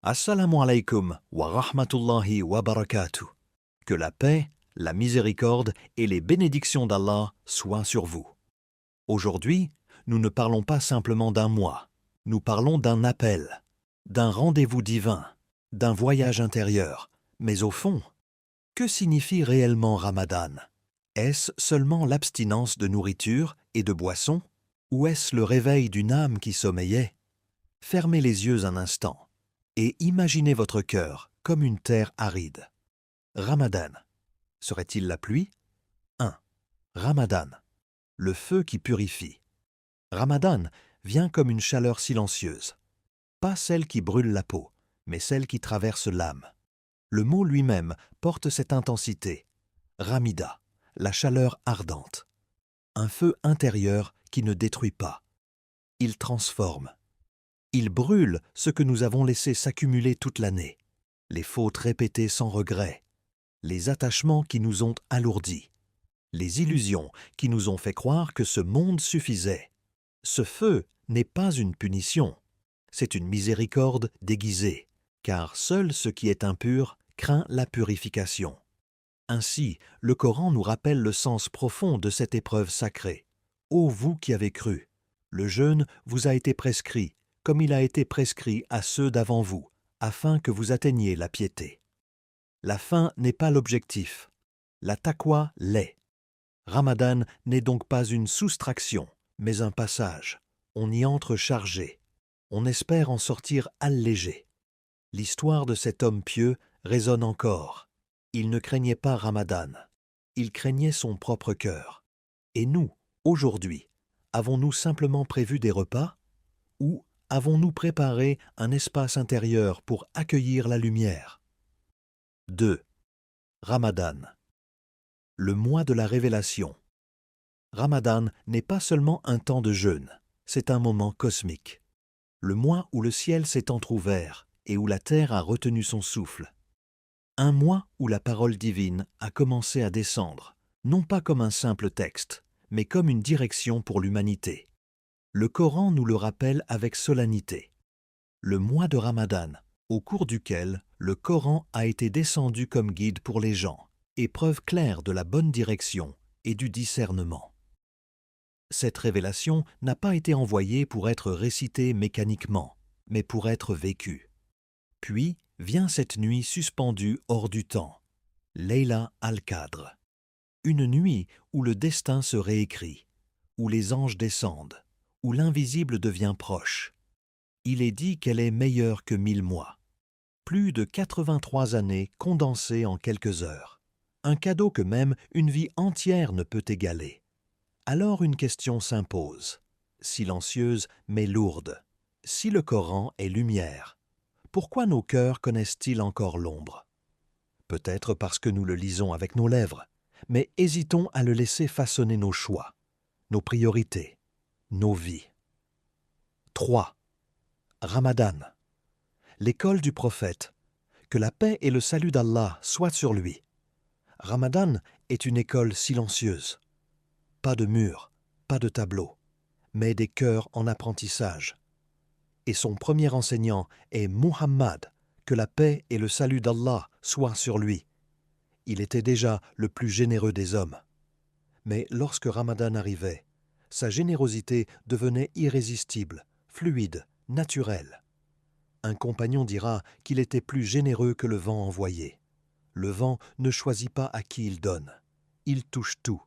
Assalamu alaikum wa rahmatullahi wa barakatuh. Que la paix, la miséricorde et les bénédictions d'Allah soient sur vous. Aujourd'hui, nous ne parlons pas simplement d'un mois, nous parlons d'un appel, d'un rendez-vous divin, d'un voyage intérieur. Mais au fond, que signifie réellement Ramadan? Est-ce seulement l'abstinence de nourriture et de boissons? Ou est-ce le réveil d'une âme qui sommeillait? Fermez les yeux un instant et imaginez votre cœur comme une terre aride. Ramadan, serait-il la pluie? 1. Ramadan, le feu qui purifie. Ramadan vient comme une chaleur silencieuse, pas celle qui brûle la peau, mais celle qui traverse l'âme. Le mot lui-même porte cette intensité. Ramida, la chaleur ardente. Un feu intérieur qui ne détruit pas. Il transforme. Il brûle ce que nous avons laissé s'accumuler toute l'année, les fautes répétées sans regret, les attachements qui nous ont alourdis, les illusions qui nous ont fait croire que ce monde suffisait. Ce feu n'est pas une punition, c'est une miséricorde déguisée, car seul ce qui est impur craint la purification. Ainsi, le Coran nous rappelle le sens profond de cette épreuve sacrée. Ô vous qui avez cru, le jeûne vous a été prescrit, comme il a été prescrit à ceux d'avant vous, afin que vous atteigniez la piété. La fin n'est pas l'objectif, la taqwa l'est. Ramadan n'est donc pas une soustraction, mais un passage. On y entre chargé. On espère en sortir allégé. L'histoire de cet homme pieux résonne encore. Il ne craignait pas Ramadan, il craignait son propre cœur. Et nous, aujourd'hui, avons-nous simplement prévu des repas? Ou avons-nous préparé un espace intérieur pour accueillir la lumière? 2. Ramadan, le mois de la révélation. Ramadan n'est pas seulement un temps de jeûne, c'est un moment cosmique. Le mois où le ciel s'est entrouvert et où la terre a retenu son souffle. Un mois où la parole divine a commencé à descendre, non pas comme un simple texte, mais comme une direction pour l'humanité. Le Coran nous le rappelle avec solennité. Le mois de Ramadan, au cours duquel le Coran a été descendu comme guide pour les gens, et preuve claire de la bonne direction et du discernement. Cette révélation n'a pas été envoyée pour être récitée mécaniquement, mais pour être vécue. Puis vient cette nuit suspendue hors du temps, Layla al-Qadr, une nuit où le destin se réécrit, où les anges descendent, où l'invisible devient proche. Il est dit qu'elle est meilleure que 1000 mois. Plus de 83 années condensées en quelques heures. Un cadeau que même une vie entière ne peut égaler. Alors une question s'impose, silencieuse mais lourde. Si le Coran est lumière, pourquoi nos cœurs connaissent-ils encore l'ombre? Peut-être parce que nous le lisons avec nos lèvres, mais hésitons à le laisser façonner nos choix, nos priorités, nos vies. 3. Ramadan, l'école du prophète, que la paix et le salut d'Allah soient sur lui. Ramadan est une école silencieuse. Pas de murs, pas de tableaux, mais des cœurs en apprentissage. Et son premier enseignant est Muhammad, que la paix et le salut d'Allah soient sur lui. Il était déjà le plus généreux des hommes. Mais lorsque Ramadan arrivait, sa générosité devenait irrésistible, fluide, naturelle. Un compagnon dira qu'il était plus généreux que le vent envoyé. Le vent ne choisit pas à qui il donne. Il touche tout,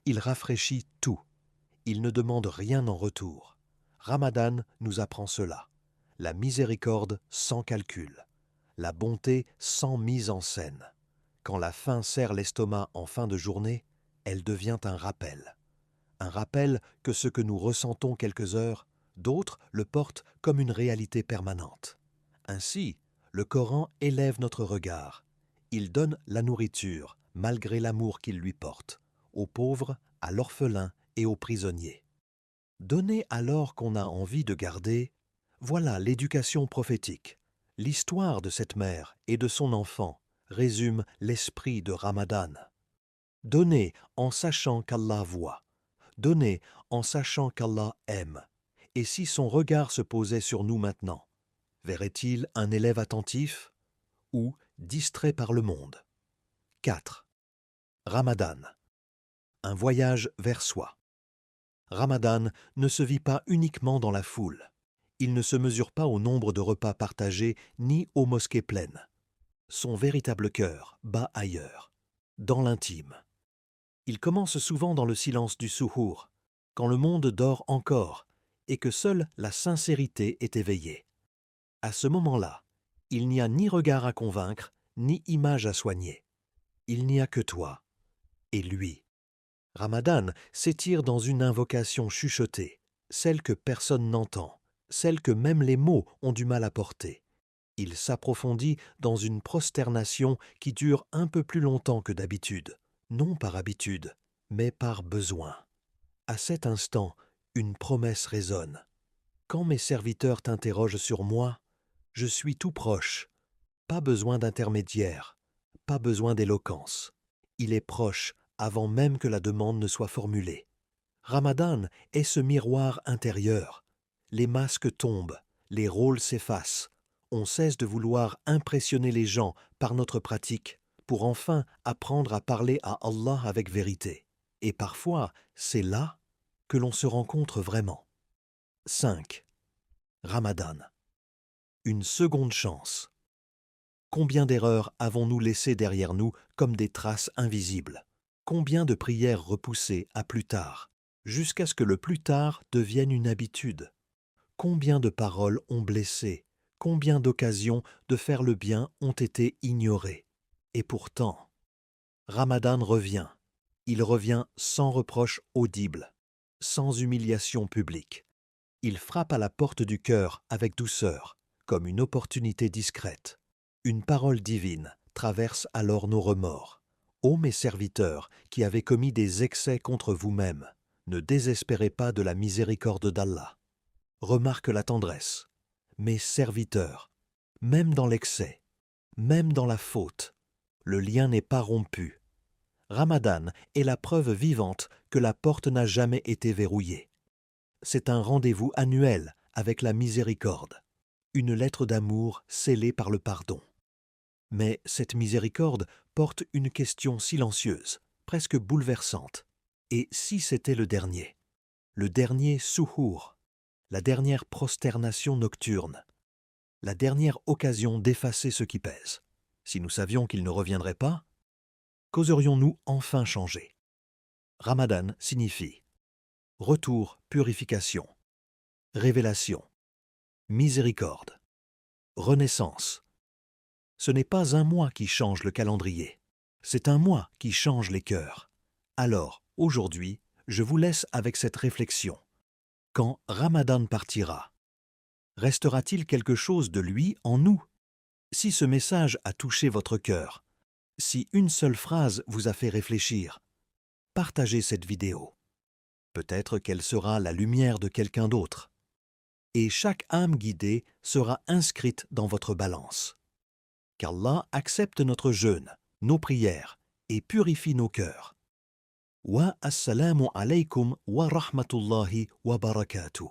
il rafraîchit tout. Il ne demande rien en retour. Ramadan nous apprend cela. La miséricorde sans calcul, la bonté sans mise en scène. Quand la faim serre l'estomac en fin de journée, elle devient un rappel. Un rappel que ce que nous ressentons quelques heures, d'autres le portent comme une réalité permanente. Ainsi, le Coran élève notre regard. Il donne la nourriture, malgré l'amour qu'il lui porte, aux pauvres, à l'orphelin et aux prisonniers. Donner alors qu'on a envie de garder, voilà l'éducation prophétique. L'histoire de cette mère et de son enfant résume l'esprit de Ramadan. Donner en sachant qu'Allah voit, donner en sachant qu'Allah aime. Et si son regard se posait sur nous maintenant, Verrait-il un élève attentif ou distrait par le monde? 4. Ramadan. Un voyage vers soi. Ramadan ne se vit pas uniquement dans la foule. Il ne se mesure pas au nombre de repas partagés ni aux mosquées pleines. Son véritable cœur bat ailleurs, dans l'intime. Il commence souvent dans le silence du souhour, quand le monde dort encore et que seule la sincérité est éveillée. À ce moment-là, il n'y a ni regard à convaincre, ni image à soigner. Il n'y a que toi et lui. Ramadan s'étire dans une invocation chuchotée, celle que personne n'entend, celle que même les mots ont du mal à porter. Il s'approfondit dans une prosternation qui dure un peu plus longtemps que d'habitude, non par habitude, mais par besoin. À cet instant, une promesse résonne. Quand mes serviteurs t'interrogent sur moi, je suis tout proche. Pas besoin d'intermédiaire, pas besoin d'éloquence. Il est proche avant même que la demande ne soit formulée. Ramadan est ce miroir intérieur. Les masques tombent, les rôles s'effacent. On cesse de vouloir impressionner les gens par notre pratique pour enfin apprendre à parler à Allah avec vérité. Et parfois, c'est là que l'on se rencontre vraiment. 5. Ramadan. Une seconde chance. Combien d'erreurs avons-nous laissées derrière nous comme des traces invisibles? Combien de prières repoussées à plus tard, jusqu'à ce que le plus tard devienne une habitude? Combien de paroles ont blessé? Combien d'occasions de faire le bien ont été ignorées? Et pourtant, Ramadan revient. Il revient sans reproche audible, sans humiliation publique. Il frappe à la porte du cœur avec douceur, comme une opportunité discrète. Une parole divine traverse alors nos remords. Ô mes serviteurs qui avez commis des excès contre vous-mêmes, ne désespérez pas de la miséricorde d'Allah. Remarque la tendresse. Mes serviteurs, même dans l'excès, même dans la faute, le lien n'est pas rompu. Ramadan est la preuve vivante que la porte n'a jamais été verrouillée. C'est un rendez-vous annuel avec la miséricorde, une lettre d'amour scellée par le pardon. Mais cette miséricorde porte une question silencieuse, presque bouleversante. Et si c'était le dernier souhour, la dernière prosternation nocturne, la dernière occasion d'effacer ce qui pèse, si nous savions qu'il ne reviendrait pas, qu'oserions-nous enfin changer? Ramadan signifie retour, purification, révélation, miséricorde, renaissance. Ce n'est pas un mois qui change le calendrier, c'est un mois qui change les cœurs. Alors, aujourd'hui, je vous laisse avec cette réflexion. Quand Ramadan partira, restera-t-il quelque chose de lui en nous? Si ce message a touché votre cœur, si une seule phrase vous a fait réfléchir, partagez cette vidéo. Peut-être qu'elle sera la lumière de quelqu'un d'autre. Et chaque âme guidée sera inscrite dans votre balance. Qu'Allah accepte notre jeûne, nos prières et purifie nos cœurs. Wa assalamu alaykum wa rahmatullahi wa barakatuh.